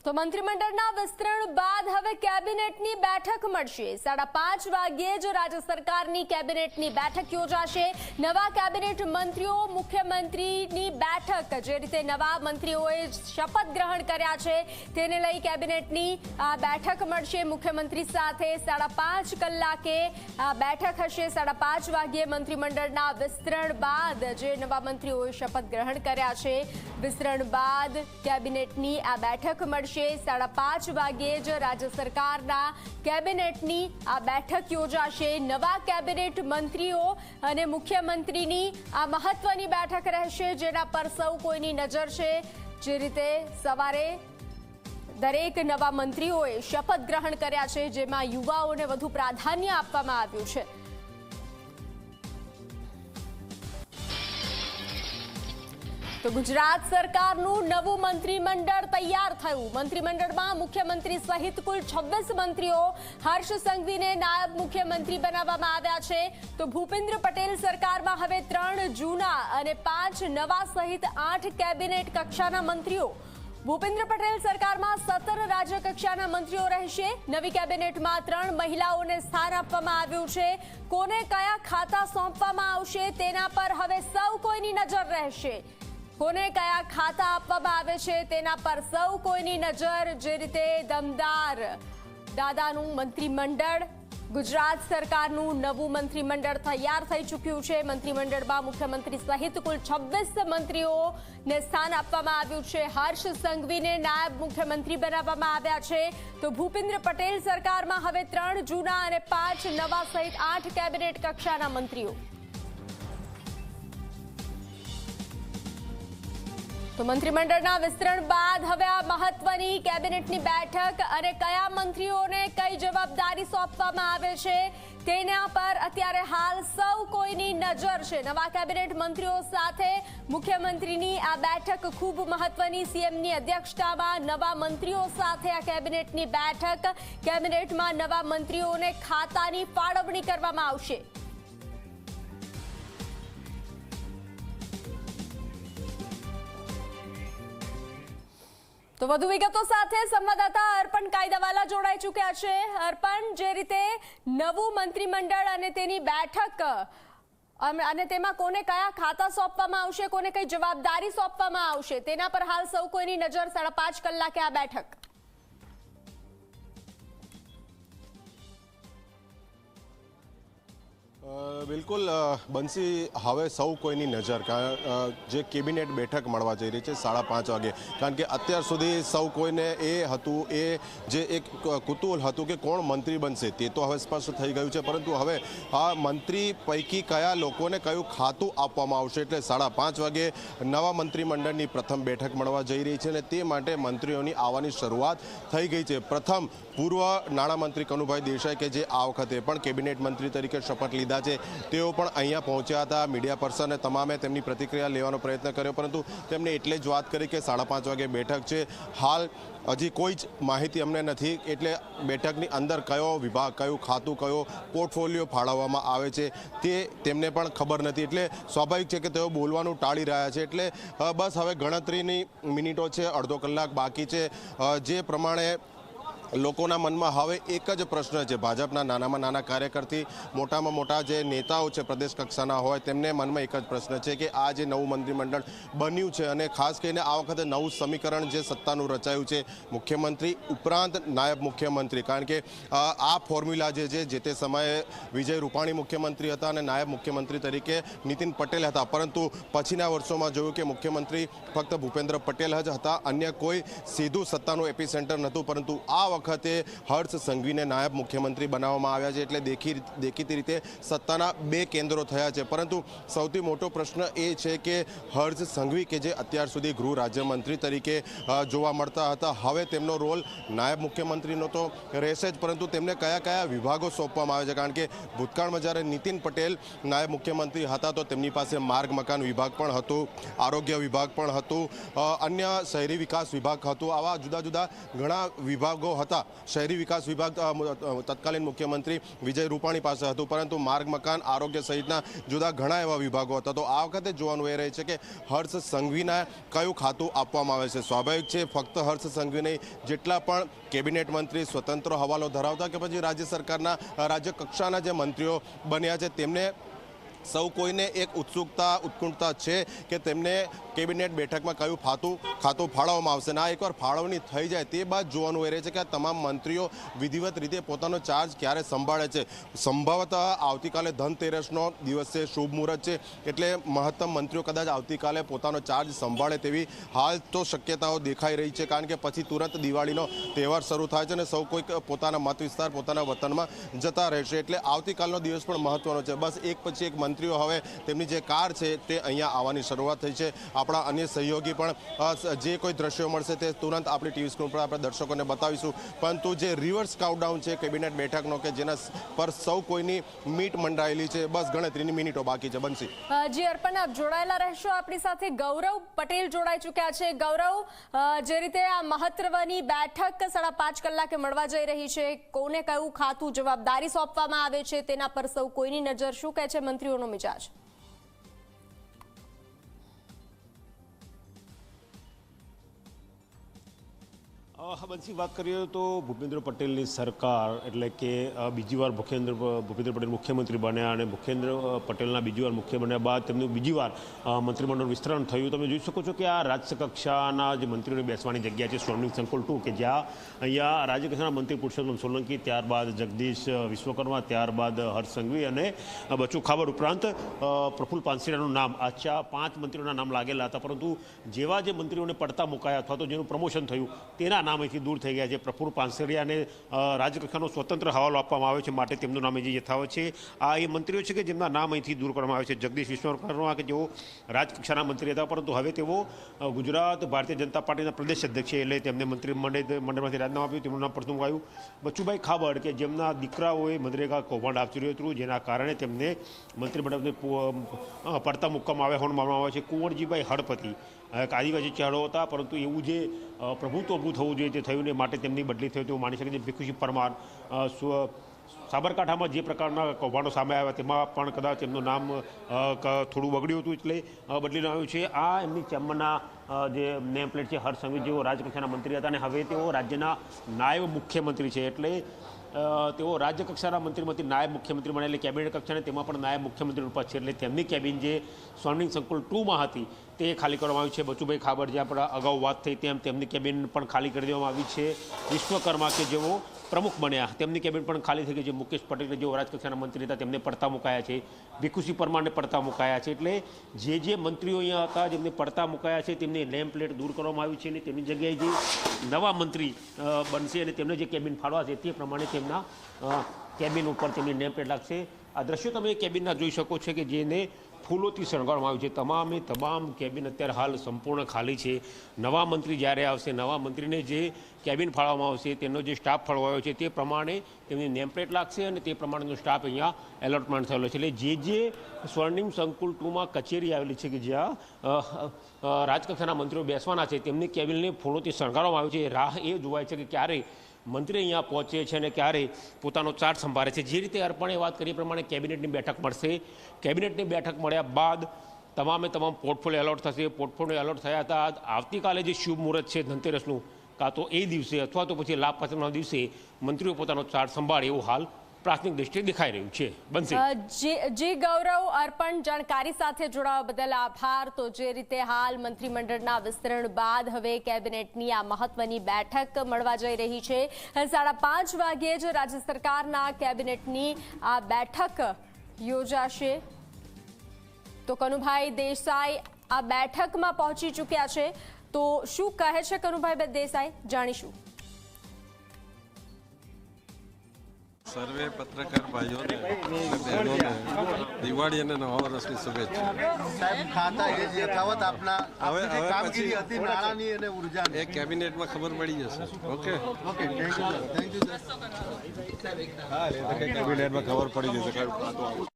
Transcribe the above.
તો મંત્રીમંડળના વિસ્તરણ બાદ હવે કેબિનેટની બેઠક મળશે। 5:30 વાગ્યે જ રાજ્ય સરકારની કેબિનેટની બેઠક યોજાશે। નવા કેબિનેટ મંત્રીઓ મુખ્યમંત્રીની બેઠક, જે રીતે નવા મંત્રીઓએ શપથ ગ્રહણ કર્યા છે તેને લઈ કેબિનેટની બેઠક મળશે। મુખ્યમંત્રી સાથે 5:30 કલાકે બેઠક હશે। 5:30 વાગ્યે મંત્રીમંડળના વિસ્તરણ બાદ જે નવા મંત્રીઓએ શપથ ગ્રહણ કર્યા છે, વિસ્તરણ બાદ કેબિનેટની આ બેઠક મળશે। 5:30 વાગ્યે જ રાજ્ય સરકારના કેબિનેટની આ બેઠક યોજાશે। નવા કેબિનેટ મંત્રીઓ અને મુખ્યમંત્રીની આ મહત્વની બેઠક રહેશે, જેના પર સૌ કોઈની નજર છે। જે રીતે સવારે દરેક નવા મંત્રીઓએ શપથ ગ્રહણ કર્યા છે, જેમાં યુવાઓને વધુ પ્રાધાન્ય આપવામાં આવ્યું છે। તો ગુજરાત સરકારનું નવું મંત્રીમંડળ તૈયાર થયું। મંત્રીમંડળમાં મુખ્યમંત્રી સહિત કુલ 26 મંત્રીઓ, હર્ષ સંઘવીને નાયબ મુખ્યમંત્રી બનાવવામાં આવ્યા છે। તો ભૂપેન્દ્ર પટેલ સરકારમાં હવે 3 જૂના અને 5 નવા સહિત 8 કેબિનેટ કક્ષાના મંત્રીઓ। ભૂપેન્દ્ર પટેલ સરકારમાં 17 રાજ્ય કક્ષાના મંત્રીઓ રહેશે। નવી કેબિનેટમાં 3 મહિલાઓને સ્થાન આપવામાં આવ્યું છે। કોને કયા ખાતા સોંપવામાં આવશે તેના પર હવે સૌ કોઈની નજર રહેશે। કોને કયા ખાતા આપવામાં આવે છે તેના પર સૌ કોઈની નજર। જે રીતે દમદાર દાદાનું મંત્રીમંડળ, ગુજરાત સરકારનું નવું મંત્રીમંડળ તૈયાર થઈ ચૂક્યું છે। મંત્રીમંડળમાં મુખ્યમંત્રી સહિત કુલ 26 મંત્રીઓને સ્થાન આપવામાં આવ્યું છે। હર્ષ સંઘવીને નાયબ મુખ્યમંત્રી બનાવવામાં આવ્યા છે। તો ભૂપેન્દ્ર પટેલ સરકારમાં હવે 3 જૂના અને 5 નવા સહિત 8 કેબિનેટ કક્ષાના મંત્રીઓ। તો મંત્રીમંડળના વિસ્તરણ બાદ હવે આ મહત્વની કેબિનેટની બેઠક અને કયા મંત્રીઓને કઈ જવાબદારી સોંપવામાં આવે છે તેના પર અત્યારે હાલ સૌ કોઈની નજર છે। નવા કેબિનેટ મંત્રીઓ સાથે મુખ્યમંત્રીની આ બેઠક ખૂબ મહત્વની। સીએમની અધ્યક્ષતામાં નવા મંત્રીઓ સાથે આ કેબિનેટની બેઠક, કેબિનેટમાં નવા મંત્રીઓને ખાતાની ફાળવણી કરવામાં આવશે। તો વધુ વિગતો સાથે સંવાદદાતા અર્પણ કાયદાવાલા જોડાઈ ચૂક્યા છે। અર્પણ, જે રીતે નવું મંત્રીમંડળ અને તેની બેઠક અને તેમાં કોને કયા ખાતા સોંપવામાં આવશે, કોને કઈ જવાબદારી સોંપવામાં આવશે તેના પર હાલ સૌ કોઈની નજર। 5:30 કલાકે આ બેઠક। બિલકુલ બંસી, હવે સૌ કોઈની નજર જે કેબિનેટ બેઠક મળવા જઈ રહી છે 5:30 વાગે, કારણ કે અત્યાર સુધી સૌ કોઈને એ હતું, એ જે એક કુતૂહલ હતું કે કોણ મંત્રી બનશે તે તો હવે સ્પષ્ટ થઈ ગયું છે, પરંતુ હવે આ મંત્રી પૈકી કયા લોકોને કયું ખાતું આપવામાં આવશે, એટલે 5:30 વાગે નવા મંત્રીમંડળની પ્રથમ બેઠક મળવા જઈ રહી છે અને તે માટે મંત્રીઓની આવવાની શરૂઆત થઈ ગઈ છે। પ્રથમ પૂર્વ નાણામંત્રી કનુભાઈ દેસાઈ, કે જે આ વખતે પણ કેબિનેટ મંત્રી તરીકે શપથ લીધા છે, તેઓ પણ અહીંયા પહોંચ્યા હતા। મીડિયા પર્સને તમામે તેમની પ્રતિક્રિયા લેવાનો પ્રયત્ન કર્યો, પરંતુ તેમણે એટલે જ વાત કરી કે 5:30 વાગે બેઠક છે। હાલ હજી કોઈ જ માહિતી અમને નથી, એટલે બેઠકની અંદર કયો વિભાગ, કયું ખાતું, કયો પોર્ટફોલિયો ફાળવવામાં આવે છે તે તેમને પણ ખબર નથી, એટલે સ્વાભાવિક છે કે તેઓ બોલવાનું ટાળી રહ્યા છે। એટલે બસ હવે ગણતરીની મિનિટો છે, અડધો કલાક બાકી છે। જે પ્રમાણે લોકોના મનમાં હવે એક જ પ્રશ્ન છે, ભાજપના નાનામાં નાના કાર્યકરથી મોટામાં મોટા જે નેતાઓ છે પ્રદેશ કક્ષાના હોય, તેમને મનમાં એક જ પ્રશ્ન છે કે આ જે નવું મંત્રીમંડળ બન્યું છે અને ખાસ કરીને આ વખતે નવું સમીકરણ જે સત્તાનું રચાયું છે, મુખ્યમંત્રી ઉપરાંત નાયબ મુખ્યમંત્રી, કારણ કે આ ફોર્મ્યુલા જે તે સમયે વિજય રૂપાણી મુખ્યમંત્રી હતા અને નાયબ મુખ્યમંત્રી તરીકે નીતિન પટેલ હતા, પરંતુ પછીના વર્ષોમાં જોયું કે મુખ્યમંત્રી ફક્ત ભૂપેન્દ્ર પટેલ જ હતા, અન્ય કોઈ સીધું સત્તાનું એપિસેન્ટર નહોતું, પરંતુ આ વખતે હર્ષ સંઘવીને નાયબ મુખ્યમંત્રી બનાવવામાં આવ્યા છે, એટલે દેખીતી રીતે સત્તાના 2 કેન્દ્રો થયા છે। પરંતુ સૌથી મોટો પ્રશ્ન એ છે કે હર્ષ સંઘવી, કે જે અત્યાર સુધી ગૃહ રાજ્યમંત્રી તરીકે જોવા મળતા હતા, હવે તેમનો રોલ નાયબ મુખ્યમંત્રીનો તો રહેશે જ, પરંતુ તેમને કયા કયા વિભાગો સોંપવામાં આવે છે, કારણ કે ભૂતકાળમાં જ્યારે નીતિન પટેલ નાયબ મુખ્યમંત્રી હતા તો તેમની પાસે માર્ગ મકાન વિભાગ પણ હતું, આરોગ્ય વિભાગ પણ હતું, અન્ય શહેરી વિકાસ વિભાગ હતું, આવા જુદા જુદા ઘણા વિભાગો હતા। સંભવતઃ શહેરી વિકાસ વિભાગ તત્કાલીન મુખ્યમંત્રી વિજય રૂપાણી પાસે હતું, પરંતુ માર્ગ, મકાન, આરોગ્ય સહિતના જુદા ઘણા એવા વિભાગો હતા. તો આ વખતે જોવાનું એ રહે છે કે હર્ષ સંઘવીને કયું ખાતું આપવામાં આવે છે. સ્વાભાવિક છે, ફક્ત હર્ષ સંઘવી નહીં, જેટલા પણ કેબિનેટ મંત્રી, સ્વતંત્ર હવાલો ધરાવતા કે પછી રાજ્ય સરકારના રાજ્ય કક્ષાના જે મંત્રીઓ બન્યા છે, તેમને સૌ કોઈને એક ઉત્કુંઠતા છે કે તેમને કેબિનેટ બેઠકમાં કયું ખાતું ફાળવવામાં આવશે. અને આ એકવાર ફાળવણી થઈ જાય તે બાદ જોવાનું એ રહે છે કે આ તમામ મંત્રીઓ વિધિવત રીતે પોતાનો ચાર્જ ક્યારે સંભાળે છે. સંભવતઃ આવતીકાલે ધનતેરસનો દિવસ છે, શુભ મુહૂર્ત છે, એટલે મહત્તમ મંત્રીઓ કદાચ આવતીકાલે પોતાનો ચાર્જ સંભાળે તેવી હાલ તો શક્યતાઓ દેખાઈ રહી છે, કારણ કે પછી તુરંત દિવાળીનો તહેવાર શરૂ થાય છે અને સૌ કોઈ પોતાના મત વિસ્તાર, પોતાના વતનમાં જતા રહેશે. એટલે આવતીકાલનો દિવસ પણ મહત્વનો છે. બસ એક પછી એક મંત્રીઓ હવે તેમની જે કાર છે તે અહીંયા આવવાની શરૂઆત થઈ છે. આપણા અન્ય સહયોગી પણ જે કોઈ દ્રશ્યો મળશે તે તુરંત આપણી ટીવી સ્ક્રીન પર આપણે દર્શકોને બતાવીશું. પરંતુ જે રિવર્સ કાઉન્ટડાઉન છે કેબિનેટ બેઠકનો, કે જેના પર સૌ કોઈની મીટ મંડાયેલી છે, બસ ગણતરીની મિનિટો બાકી છે. બનશી જી અર્પણ, આપ જોડાયેલા રહેશો. આપણી સાથે ગૌરવ પટેલ જોડાઈ ચૂક્યા છે. ગૌરવ, જે રીતે આ મહત્વની બેઠક 5.5 કલાકે મળવા જઈ રહી છે, કોને કયું ખાતું, જવાબદારી સોંપવામાં આવે છે, તેના પર સૌ કોઈની નજર. શું કહે છે મંત્રીઓનો મિજાજ? બંસી, વાત કરીએ તો ભૂપેન્દ્ર પટેલની સરકાર, એટલે કે બીજી વાર ભૂપેન્દ્ર પટેલ મુખ્યમંત્રી બન્યા અને ભૂપેન્દ્ર પટેલના બીજી વાર મુખ્ય બન્યા બાદ તેમનું બીજી વાર મંત્રીમંડળ વિસ્તરણ થયું. તમે જોઈ શકો છો કે આ રાજ્ય કક્ષાના જે મંત્રીઓની બેસવાની જગ્યા છે સ્વર્ણિમ સંકુલ 2, કે જ્યાં અહીંયા રાજ્ય કક્ષાના મંત્રી પુરુષોત્તમ સોલંકી, ત્યારબાદ જગદીશ વિશ્વકર્મા, ત્યારબાદ હર્ષ સંઘવી અને બચુ ખાબડ ઉપરાંત પ્રફુલ્લ પાનસેરિયાનું નામ, આ 5 મંત્રીઓના નામ લાગેલા હતા. પરંતુ જેવા જે મંત્રીઓને પડતા મુકાયા અથવા તો જેનું પ્રમોશન થયું તેના નામ અહીંથી દૂર થઈ ગયા છે. પ્રફુલ્લ પાનસેરિયાને રાજ્યકક્ષાનો સ્વતંત્ર હવાલો આપવામાં આવ્યો છે, માટે તેમનું નામ જે યથાવત છે. આ એ મંત્રીઓ છે કે જેમના નામ અહીંથી દૂર કરવામાં આવે છે. જગદીશ વિશ્વકર્મા, કે જેઓ રાજકક્ષાના મંત્રી હતા, પરંતુ હવે તેઓ ગુજરાત ભારતીય જનતા પાર્ટીના પ્રદેશ અધ્યક્ષ છે, એટલે તેમને મંત્રીમંડળમાંથી રાજીનામું આપ્યું. તેમનું નામ પડતું આવ્યું બચુભાઈ ખાબડ, કે જેમના દીકરાઓએ મનરેગા કૌભાંડ આચર્યું હતું, જેના કારણે તેમને મંત્રીમંડળને પડતા મૂકવામાં આવ્યા હોવાનું માનવામાં આવે છે. કુંવરજીભાઈ હળપતિ, એક આદિવાસી ચહેરો હતા, પરંતુ એવું જે પ્રભુત્વ ઊભું થવું જોઈએ તે થયું ને, માટે તેમની બદલી થઈ તેવું માની શકે છે. ભીખુસિંહ પરમાર, સાબરકાંઠામાં જે પ્રકારના કૌભાંડો સામે આવ્યા તેમાં પણ કદાચ તેમનું નામ થોડું બગડ્યું હતું, એટલે બદલીને આવ્યું છે. આ એમની ચેમ્બરના જે નેમ પ્લેટ છે, હર્ષ સંઘવી, જેઓ રાજ્યકક્ષાના મંત્રી હતા અને હવે તેઓ રાજ્યના નાયબ મુખ્યમંત્રી છે. એટલે તેઓ રાજ્ય કક્ષાના મંત્રીમાંથી નાયબ મુખ્યમંત્રી બને, એટલે કેબિનેટ કક્ષાને તેમાં પણ નાયબ મુખ્યમંત્રી રૂપ છે. એટલે તેમની કેબિન જે સ્વર્ણિમ સંકુલ 2માં હતી તે ખાલી કરવામાં આવી છે. બચુભાઈ ખાબડ, જે આપણે અગાઉ વાત થઈ તેમ, તેમની કેબિન પણ ખાલી કરી દેવામાં આવી છે. વિશ્વકર્મા, કે જેઓ પ્રમુખ બન્યા, તેમની કેબિન પણ ખાલી થઈ ગઈ છે. મુકેશ પટેલ, જેઓ રાજકક્ષાના મંત્રી હતા, તેમને પડતા મુકાયા છે. ભીખુસિંહ પરમારને પડતા મુકાયા છે. એટલે જે મંત્રીઓ અહીંયા હતા જેમને પડતા મુકાયા છે તેમની નેમ પ્લેટ દૂર કરવામાં આવી છે અને તેમની જગ્યાએ જે નવા મંત્રી બનશે અને તેમને જે કેબિન ફાળવા છે તે પ્રમાણે તેમના કેબિન ઉપર તેમની નેમ પ્લેટ લાગશે. આ દ્રશ્યો તમે કેબિનના જોઈ શકો છો કે જેને ફૂલોથી શણગારવામાં આવ્યું છે. તમામ કેબિન અત્યારે હાલ સંપૂર્ણ ખાલી છે. નવા મંત્રી જ્યારે આવશે, નવા મંત્રીને જે કેબિન ફાળવવામાં આવશે, તેનો જે સ્ટાફ ફાળવાયો છે તે પ્રમાણે તેમની નેમપ્લેટ લાગશે અને તે પ્રમાણેનો સ્ટાફ અહીંયા એલોટમેન્ટ થયેલો છે. એટલે જે સ્વર્ણિમ સંકુલ 2માં કચેરી આવેલી છે, કે જ્યાં રાજકક્ષાના મંત્રીઓ બેસવાના છે, તેમની કેબિનને ફૂલોથી શણગારવામાં આવ્યું છે. રાહ એ જોવાય છે કે ક્યારે મંત્રી અહીંયા પહોંચે છે અને ક્યારે પોતાનો ચાર્જ સંભાળે છે. જે રીતે અર્પણે વાત કરી પ્રમાણે કેબિનેટની બેઠક મળશે. કેબિનેટની બેઠક મળ્યા બાદ તમામ પોર્ટફોલિયો એલોટ થશે. પોર્ટફોલિયો એલોટ થયા હતા આવતીકાલે જે શુભ મુહૂર્ત છે ધનતેરસનું, કાં તો એ દિવસે અથવા તો પછી લાભ પાછળના દિવસે મંત્રીઓ પોતાનો ચાર્જ સંભાળે એવું હાલ પ્રાથમિક દ્રષ્ટિએ દેખાઈ રહ્યું છે. જી ગૌરવ, અર્પણ જાણકારી સાથે જોડાવા બદલ આભાર. તો જે રીતે હાલ મંત્રીમંડળના વિસ્તરણ બાદ હવે કેબિનેટની આ મહત્વની બેઠક મળવા જઈ રહી છે. 5:30 વાગ્યે જ રાજ્ય સરકારના કેબિનેટની આ બેઠક યોજાશે. તો કનુભાઈ દેસાઈ આ બેઠકમાં પહોંચી ચૂક્યા છે. તો શું કહે છે કનુભાઈ દેસાઈ, જાણીશું. સર્વે પત્રકાર ભાઈઓને બહેનોને દિવાળી અને નવા વર્ષની શુભેચ્છા. સાહેબ, ખાતા યથાવત આપના હવે કામગીરી હતી નાણાંની અને ઉર્જાની, એ કેબિનેટમાં ખબર પડી જશે. Okay thank you sir. કેબિનેટમાં ખબર પડી જશે.